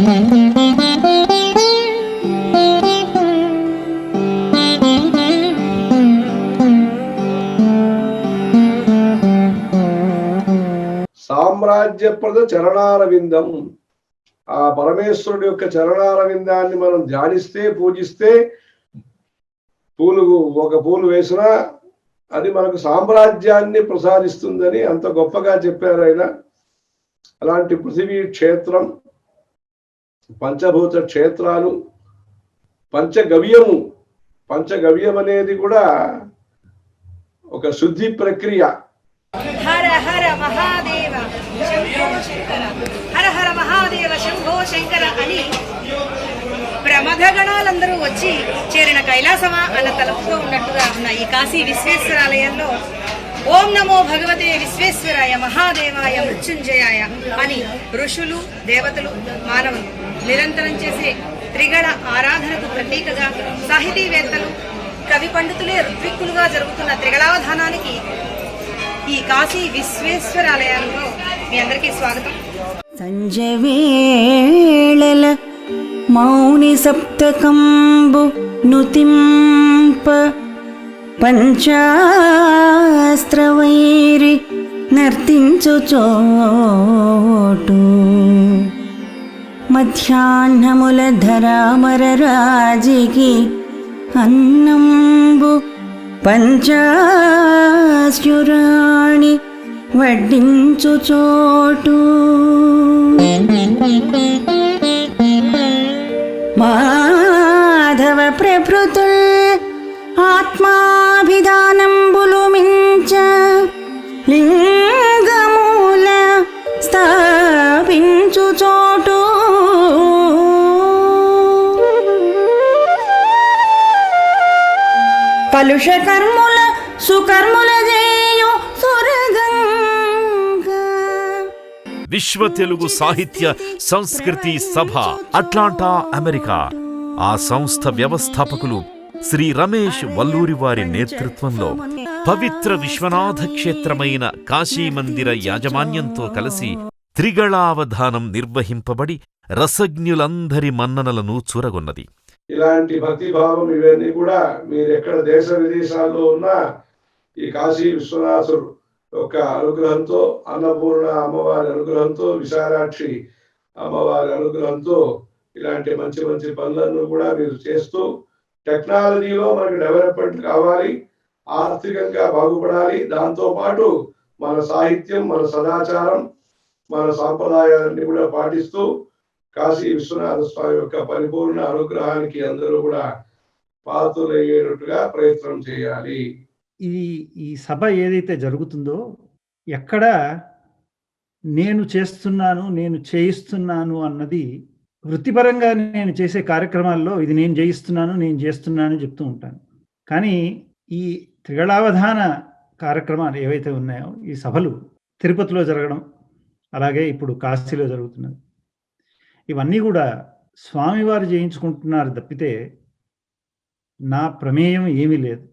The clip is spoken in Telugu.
సామ్రాజ్యప్రద చరణారవిందం. ఆ పరమేశ్వరుడి యొక్క చరణారవిందాన్ని మనం ధ్యానిస్తే, పూజిస్తే, ఒక పూలు వేసినా అది మనకు సామ్రాజ్యాన్ని ప్రసాదిస్తుందని అంత గొప్పగా చెప్పారు ఆయన. అలాంటి పృథివీ క్షేత్రం, పంచభూత క్షేత్రాలు, పంచగవ్యం అనేది కూడా ఒక శుద్ధి ప్రక్రియ. హర హర మహాదేవ శంభో శంకర, హర హర మహాదేవ శంభో శంకర అని ప్రమథగణాలందరూ వచ్చి చేరిన కైలాసమా అన్న తలపుతో ఉన్నట్టుగా ఉన్న ఈ కాశీ విశ్వేశ్వరాలయంలో ఓం నమో భగవతే విశ్వేశ్వరాయ మహాదేవాయ మృత్యుంజయాయ అని ఋషులు, దేవతలు, మానవులు నిరంతరం చేసే త్రిగణ ఆరాధనకు ప్రతీకగా సాహితీవేత్తలు, కవి పండితులే ఋత్విక్కులుగా జరుగుతున్న త్రిగణావధానానికి ఈ కాశీ విశ్వేశ్వరాలయాలలో మీ అందరికీ స్వాగతం. సంజవేళల మౌని సప్తకంబు నుతింప పంచాస్త్రవైరి నర్తించు చోటు మధ్యాహ్నముల ధరామర రాజికి అన్నంబు పంచాస్యురాణి వడ్డించు చోటు మాధవ ప్రభృతుల్ ఆత్మాభిధానంబులు మించ లింగమూల స్థాపించు చోటు కలుష కర్ముల సుకర్ముల చేయు సురగంగా. విశ్వ తెలుగు సాహిత్య సంస్కృతి సభ, అట్లాంటా, అమెరికా. ఆ సంస్థ వ్యవస్థాపకులు శ్రీ రమేష్ వల్లూరి వారి నేతృత్వంలో పవిత్ర విశ్వనాథ క్షేత్రమైన కాశీమందిర యాజమాన్యంతో కలిసి త్రిగళావధానం నిర్వహింపబడి రసజ్ఞులందరి మన్ననలను చూరగొన్నది. ఇలాంటి భక్తిభావం ఇవన్నీ కూడా మీరు ఎక్కడ దేశ విదేశాల్లో ఉన్నా ఈ కాశీ విశ్వనాథుడు యొక్క అనుగ్రహంతో, అన్నపూర్ణ అమ్మవారి అనుగ్రహంతో, విశాలాక్షి అమ్మవారి అనుగ్రహంతో ఇలాంటి మంచి మంచి పనులను కూడా మీరు చేస్తూ, టెక్నాలజీలో మనకి డెవలప్మెంట్ కావాలి, ఆర్థికంగా బాగుపడాలి, దాంతోపాటు మన సాహిత్యం, మన సదాచారం, మన సాంప్రదాయాలన్నీ కూడా పాటిస్తూ కాశీ విశ్వనాథ స్వామి యొక్క పరిపూర్ణ అనుగ్రహానికి అందరూ కూడా పాత్రలయ్యేటట్టుగా ప్రయత్నం చేయాలి. ఈ సభ ఏదైతే జరుగుతుందో ఎక్కడ నేను చేస్తున్నాను, నేను చేయిస్తున్నాను అన్నది వృత్తిపరంగా నేను చేసే కార్యక్రమాల్లో ఇది నేను చేస్తున్నాను చెప్తూ ఉంటాను. కానీ ఈ త్రిగళావధాన కార్యక్రమాలు ఏవైతే ఉన్నాయో, ఈ సభలు తిరుపతిలో జరగడం, అలాగే ఇప్పుడు కాశీలో జరుగుతున్నది, ఇవన్నీ కూడా స్వామివారు చేయించుకుంటున్నారు తప్పితే నా ప్రమేయం ఏమీ లేదు.